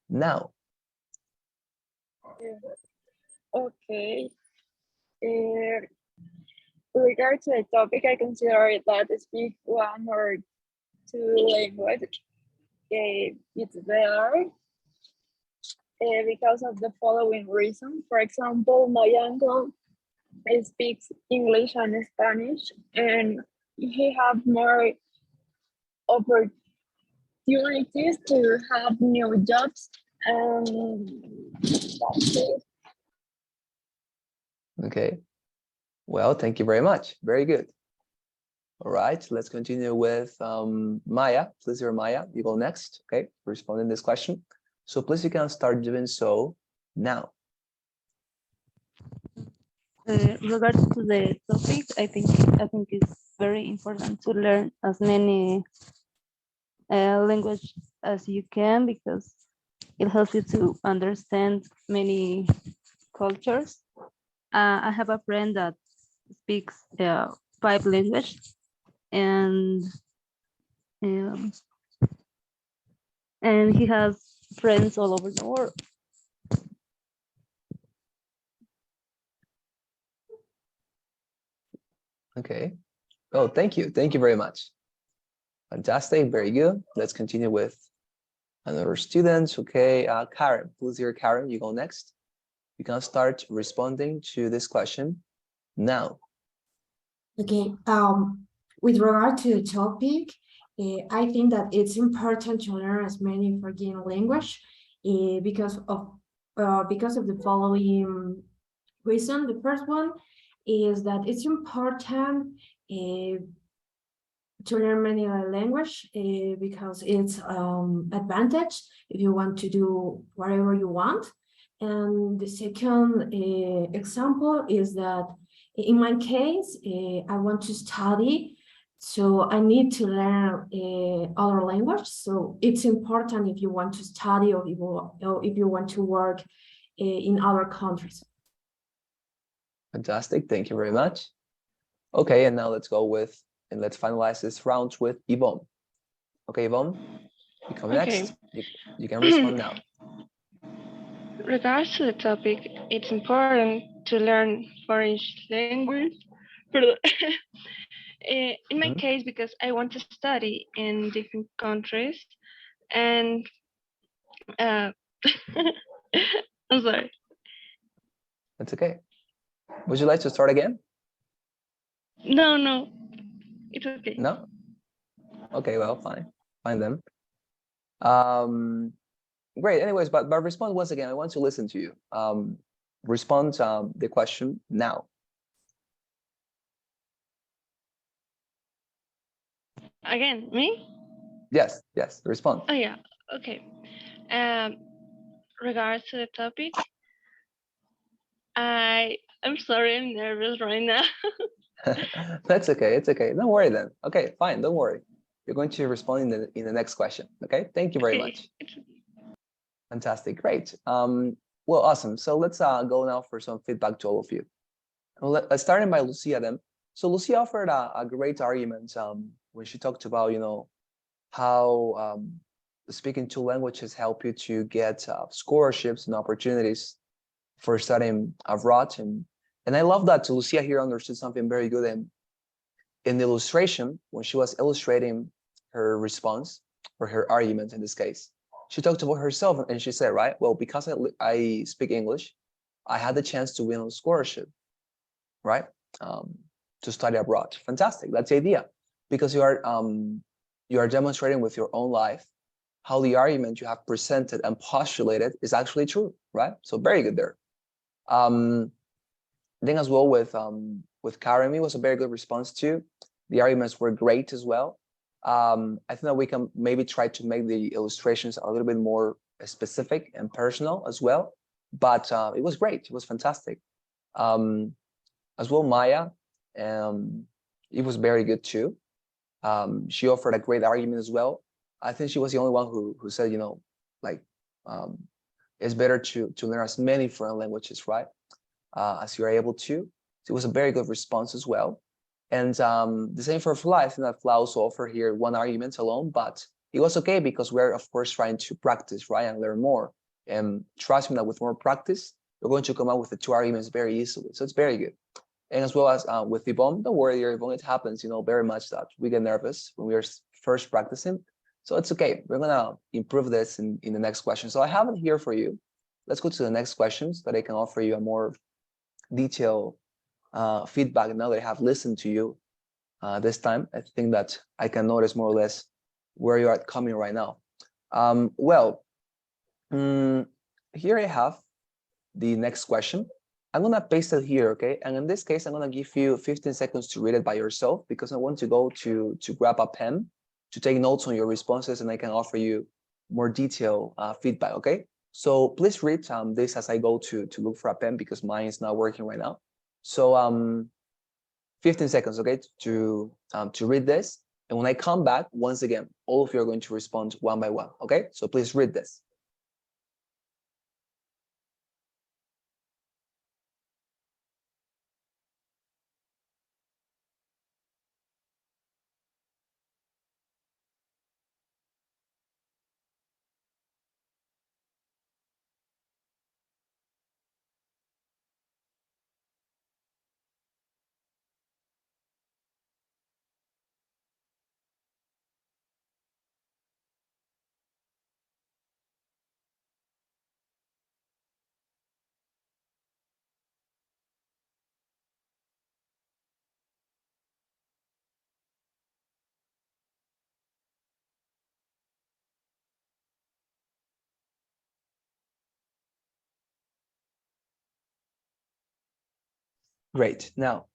now. Okay. With regard to the topic, I consider that I speak one or two languages. It's better because of the following reason. For example, my uncle speaks English and Spanish, and he have more opportunities to have new jobs. That's it. Okay. Well, thank you very much. Very good. All right, let's continue with Maya. Please, dear Maya, you go next, okay? Responding this question. So please, you can start doing so now. Regards to the topic, I think it's very important to learn as many language as you can, because it helps you to understand many cultures. I have a friend that speaks 5 languages, and he has friends all over the world. Okay. Oh, thank you. Thank you very much. Fantastic. Very good. Let's continue with another student. Okay. Karen, please, dear Karen, you go next. You can start responding to this question now. Okay, with regard to the topic, I think that it's important to learn as many foreign language because of the following reason. The first one is that it's important to learn many language because it's advantage if you want to do whatever you want. And the second example is that in my case, I want to study, so I need to learn other language. So it's important if you want to study or if you want to work in other countries. Fantastic. Thank you very much. Okay, and now let's go with, and let's finalize this round with Yvonne. Okay, Yvonne, you come next. You can respond now. Regards to the topic, it's important to learn foreign language. In my case, because I want to study in different countries, and I'm sorry. That's okay. Would you like to start again? No, it's okay. No? Okay, well, fine then. Great. Anyways, but respond once again. I want to listen to you. Respond the question now. Again, me? Yes, respond. Oh yeah, okay. Regards to the topic, I'm sorry, I'm nervous right now. That's okay. It's okay. Don't worry then. Okay, fine. Don't worry. You're going to respond in the next question. Okay. Thank you very much. Fantastic. Great. Well, awesome. So let's go now for some feedback to all of you. Well, let's start by Lucia then. So Lucia offered a great argument when she talked about, how speaking 2 languages help you to get scholarships and opportunities for studying abroad. And And I love that Lucia here understood something very good. And in the illustration, when she was illustrating her response or her argument in this case, she talked about herself and she said, right, well, because I speak English, I had the chance to win on scholarship, right? To study abroad. Fantastic. That's the idea. Because you are demonstrating with your own life how the argument you have presented and postulated is actually true, right? So very good there. I think as well with Karemi was a very good response too. The arguments were great as well. I think that we can maybe try to make the illustrations a little bit more specific and personal as well. But it was great. It was fantastic. As well, Maya, it was very good too. She offered a great argument as well. I think she was the only one who said, you know, like it's better to learn as many foreign languages, right? As you're able to. So it was a very good response as well. And the same for Fla. I think that Fla also offered here one argument alone, but it was okay because we're of course trying to practice, right, and learn more. And trust me that with more practice, we're going to come up with the two arguments very easily. So it's very good. And as well as with Yvonne, don't worry, Yvonne, it happens, you know, very much that we get nervous when we are first practicing. So it's okay. We're gonna improve this in the next question. So I have it here for you. Let's go to the next questions that I can offer you a more detailed feedback now that I have listened to you this time. I think that I can notice more or less where you are coming right now. Here I have the next question. I'm gonna paste it here, okay? And in this case, I'm gonna give you 15 seconds to read it by yourself because I want to go to grab a pen to take notes on your responses and I can offer you more detailed feedback, okay? So please read this as I go to look for a pen because mine is not working right now. So 15 seconds, okay, to read this. And when I come back, once again, all of you are going to respond one by one, okay? So please read this. Great. Now,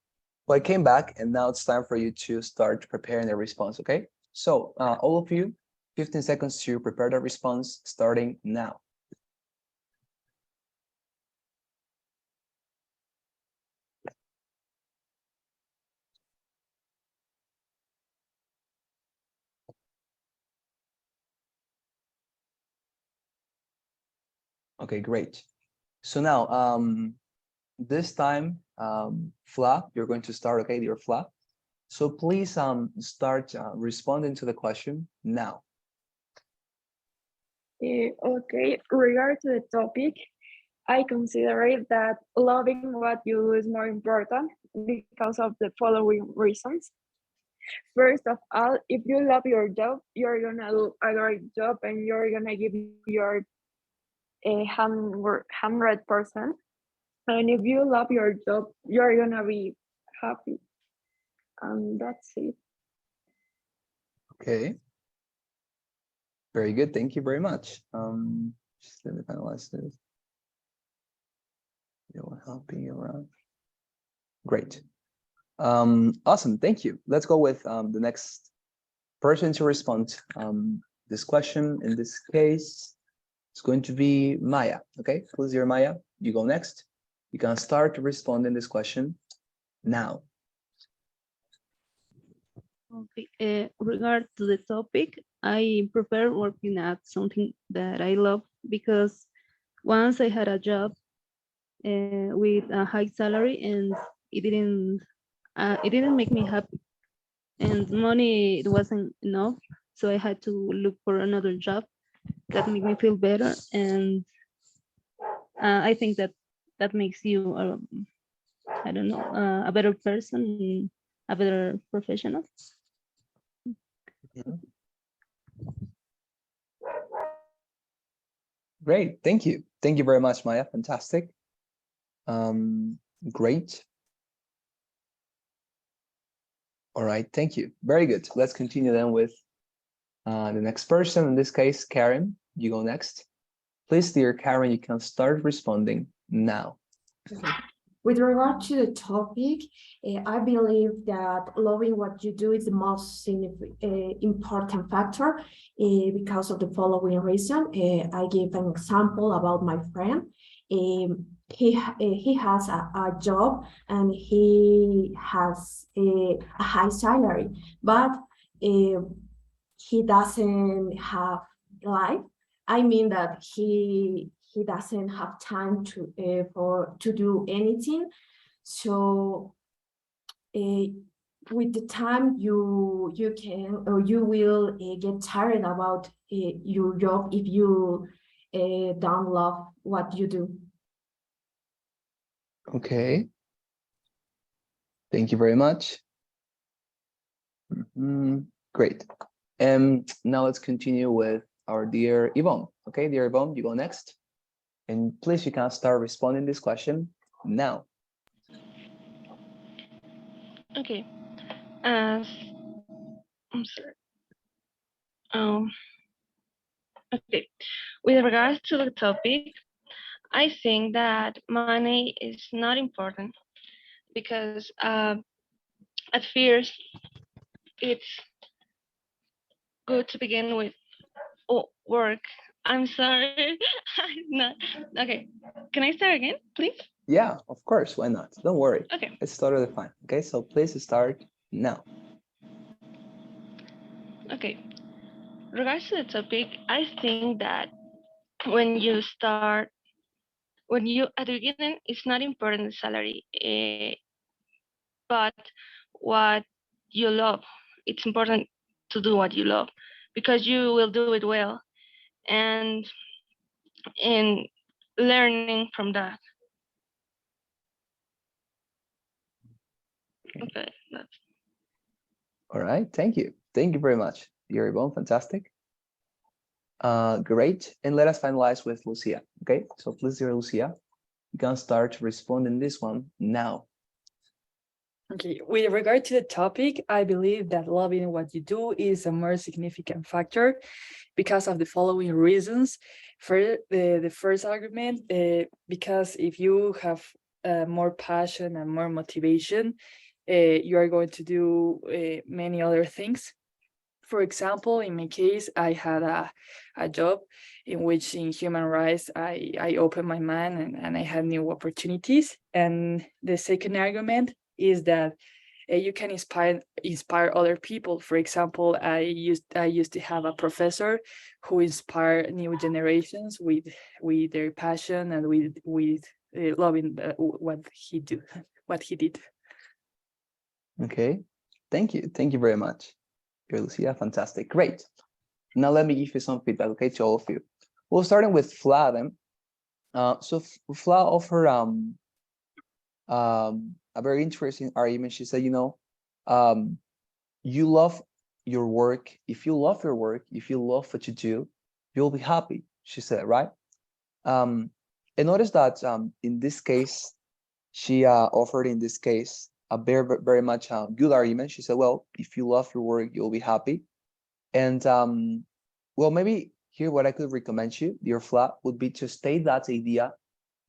well, I came back and now it's time for you to start preparing a response, okay? So all of you, 15 seconds to prepare the response starting now. Okay, great. So now, this time, Fla, you're going to start, okay, dear Fla. So please start responding to the question now. Okay, regard to the topic, I consider it that loving what you do is more important because of the following reasons. First of all, if you love your job, you're gonna do a great job and you're gonna give your 100%. And if you love your job, you're gonna be happy. And that's it. Okay. Very good. Thank you very much. Just let me finalize this. You're helping you around. Great. Awesome. Thank you. Let's go with the next person to respond. This question in this case, it's going to be Maya. Okay, please, dear Maya, you go next. You can start responding this question now. Okay, regard to the topic, I prefer working at something that I love because once I had a job with a high salary and it didn't make me happy and money it wasn't enough, so I had to look for another job that made me feel better, and I think that makes you I don't know, a better person, a better professional. Mhm. Great, thank you. Thank you very much, Maya. Fantastic. Great. All right, thank you. Very good. Let's continue then with the next person. In this case, Karen, you go next. Please, dear Karen, you can start responding now. Okay. With regard to the topic, I believe that loving what you do is the most important factor because of the following reason. I give an example about my friend. He has a job and he has a high salary, but he doesn't have life. I mean that he doesn't have time to do anything. So with the time you can or you will get tired about your job if you don't love what you do. Okay. Thank you very much. Great. Now let's continue with our dear Yvonne. Okay, dear Yvonne, you go next. And please, you can start responding this question now. Okay. As I'm sorry. Um. Okay. With regards to the topic, I think that money is not important because at first it's good to begin with. Oh, work. I'm sorry. I'm not. Okay. Can I start again, please? Yeah, of course. Why not? Don't worry. Okay. It's totally fine. Okay, so please start now. Okay. Regards to the topic, I think that when you start, when you at the beginning, it's not important the salary, but what you love. It's important to do what you love because you will do it well and in learning from that. Okay. All right, thank you. Thank you very much, dear Yvonne. Fantastic. Great. And let us finalize with Lucia. Okay, so please, dear Lucia, you can start responding this one now. Okay, with regard to the topic, I believe that loving what you do is a more significant factor because of the following reasons. For the first argument, because if you have more passion and more motivation, you are going to do many other things. For example, in my case, I had a job in which in human rights, I opened my mind and I had new opportunities. And the second argument is that you can inspire other people. For example, I used to have a professor who inspired new generations with their passion and with loving what he did. Okay, thank you. Thank you very much, dear Lucia. Fantastic. Great. Now let me give you some feedback, okay, to all of you. We'll starting with Fla then. So Fla offered a very interesting argument. She said, you love your work. If you love your work, if you love what you do, you'll be happy, she said, right? And notice that in this case, she offered in this case a very much good argument. She said, well, if you love your work, you'll be happy. And well, maybe here what I could recommend you, dear Fla, would be to state that idea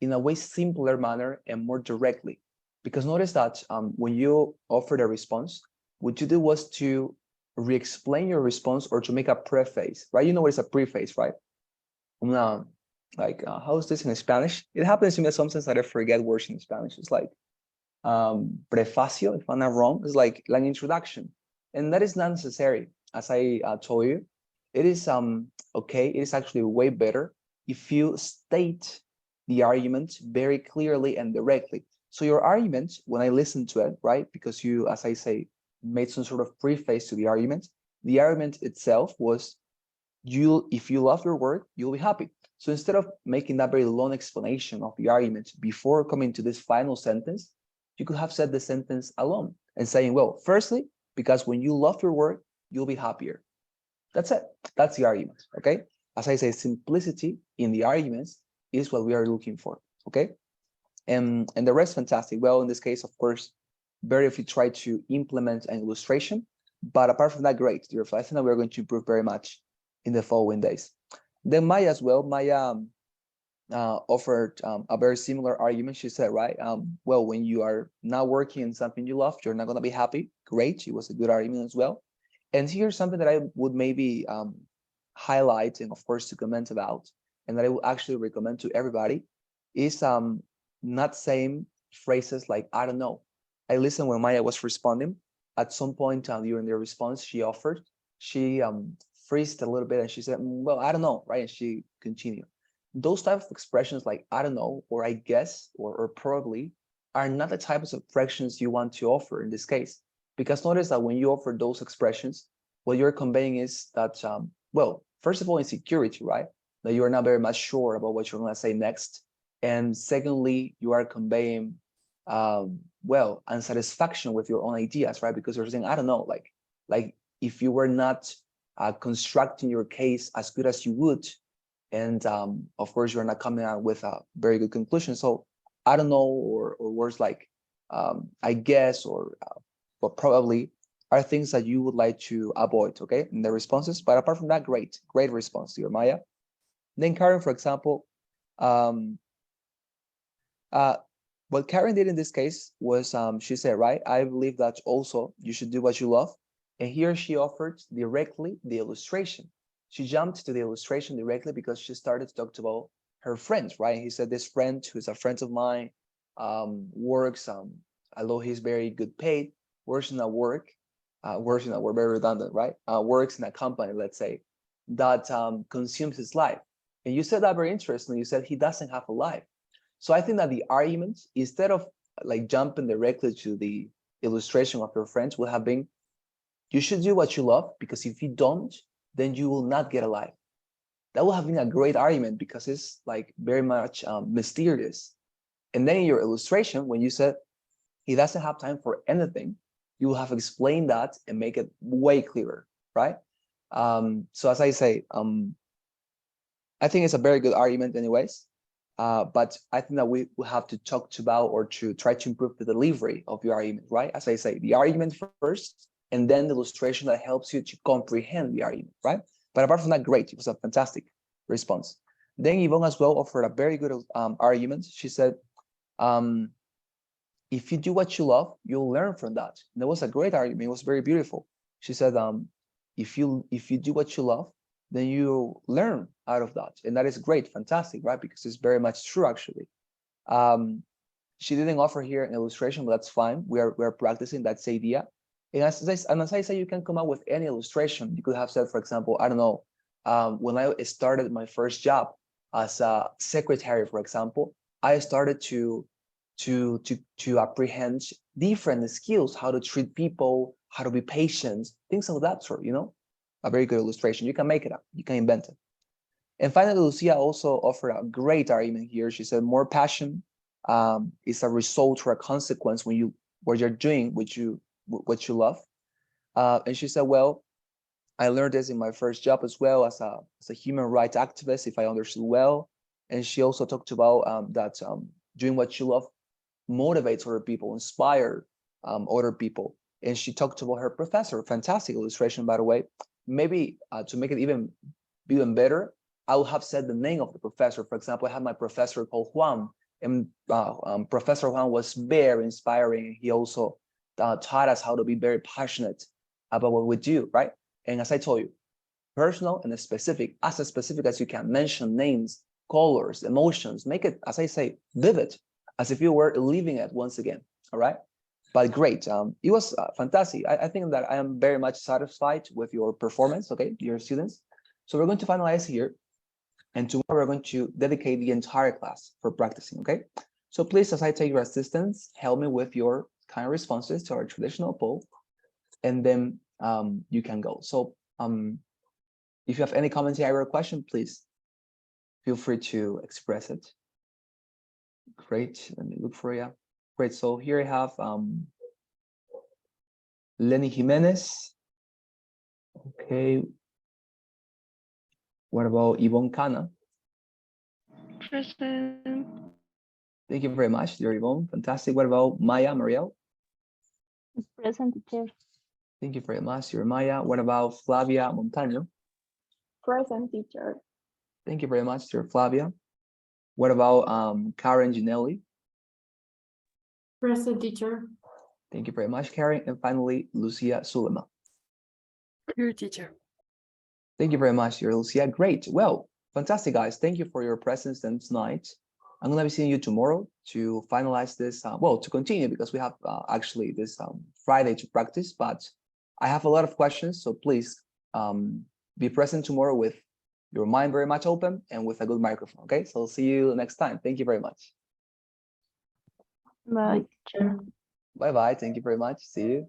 in a way simpler manner and more directly. Because notice that when you offered a response, what you did was to re-explain your response or to make a preface, right? You know what is a preface, right? How is this in Spanish? It happens to me sometimes that I forget words in Spanish. It's like prefacio, if I'm not wrong, is like an introduction. And that is not necessary. As I told you, it is okay, it is actually way better if you state the argument very clearly and directly. So your argument, when I listened to it, right, because you, as I say, made some sort of preface to the argument itself was, if you love your work, you'll be happy. So instead of making that very long explanation of the argument before coming to this final sentence, you could have said the sentence alone and saying, well, firstly, because when you love your work, you'll be happier. That's it. That's the argument. Okay. As I say, simplicity in the arguments is what we are looking for. Okay. And the rest, fantastic. Well, in this case, of course, better if you try to implement an illustration. But apart from that, great. I think that we're going to improve very much in the following days. Then Maya as well. Maya offered a very similar argument. She said, right, well, when you are not working in something you love, you're not going to be happy. Great. It was a good argument as well. And here's something that I would maybe highlight and, of course, to comment about, and that I will actually recommend to everybody is not saying phrases like, I don't know. I listened when Maya was responding. At some point during the response she freezed a little bit and she said, well, I don't know, right? And she continued. Those types of expressions like, I don't know, or I guess, or probably, are not the types of expressions you want to offer in this case. Because notice that when you offer those expressions, what you're conveying is that, well, first of all, insecurity, right? That you are not very much sure about what you're going to say next. And secondly, you are conveying, well, unsatisfaction with your own ideas, right? Because you're saying, I don't know, like if you were not constructing your case as good as you would, and of course, you're not coming out with a very good conclusion. So I don't know, or words like I guess, or but probably are things that you would like to avoid, okay, in the responses. But apart from that, great response to your Maya. Then Karen, for example, what Karen did in this case was she said, right, I believe that also you should do what you love. And here she offered directly the illustration. She jumped to the illustration directly because she started to talk about her friends, right? He said, this friend who's a friend of mine works, although he's very good paid, works in a work, very redundant, right? Works in a company, let's say, that consumes his life. And you said that very interestingly. You said he doesn't have a life. So I think that the argument, instead of like jumping directly to the illustration of your friends, would have been, you should do what you love, because if you don't, then you will not get a life. That would have been a great argument because it's like very much mysterious. And then in your illustration, when you said he doesn't have time for anything, you will have explained that and make it way clearer, right? So as I say, I think it's a very good argument anyways. But I think that we will have to talk about or to try to improve the delivery of your argument, right? As I say, the argument first, and then the illustration that helps you to comprehend the argument, right? But apart from that, great. It was a fantastic response. Then Yvonne as well offered a very good argument. She said, if you do what you love, you'll learn from that. And that was a great argument. It was very beautiful. She said, if you do what you love, then you learn out of that. And that is great, fantastic, right? Because it's very much true, actually. She didn't offer here an illustration, but that's fine. We're practicing, that's the idea. And as I say, you can come up with any illustration. You could have said, for example, I don't know, when I started my first job as a secretary, for example, I started to apprehend different skills, how to treat people, how to be patient, things of that sort, you know? A very good illustration. You can make it up, you can invent it. And finally, Lucia also offered a great argument here. She said, more passion is a result or a consequence when you're doing what you love. And she said, well, I learned this in my first job as well as a human rights activist, if I understood well. And she also talked about that doing what you love motivates other people, inspire other people. And she talked about her professor, fantastic illustration, by the way. Maybe to make it even better, I would have said the name of the professor. For example, I had my professor called Juan, and Professor Juan was very inspiring. He also taught us how to be very passionate about what we do, right? And as I told you, personal and specific, as specific as you can. Mention names, colors, emotions, make it, as I say, vivid, as if you were living it once again, all right? But great, it was fantastic. I think that I am very much satisfied with your performance, okay, your students. So we're going to finalize here, and tomorrow we're going to dedicate the entire class for practicing, okay? So please, as I take your assistance, help me with your kind responses to our traditional poll, and then you can go. So if you have any commentary or question, please feel free to express it. Great, let me look for you. Great. So here I have Lenny Jimenez. Okay. What about Yvonne Cana? Present. Thank you very much, dear Yvonne. Fantastic. What about Maya Mariel? Present, teacher. Thank you very much, dear Maya. What about Flavia Montaño? Present, teacher. Thank you very much, dear Flavia. What about Karen Ginelli? Present, teacher. Thank you very much, Karen. And finally, Lucia Sulema. Here, teacher. Thank you very much, dear Lucia. Great. Well, fantastic, guys. Thank you for your presence tonight. I'm going to be seeing you tomorrow to finalize this, well, to continue, because we have actually this Friday to practice, but I have a lot of questions, so please be present tomorrow with your mind very much open and with a good microphone, okay? So I'll see you next time. Thank you very much. Bye. Teacher. Bye-bye. Thank you very much. See you.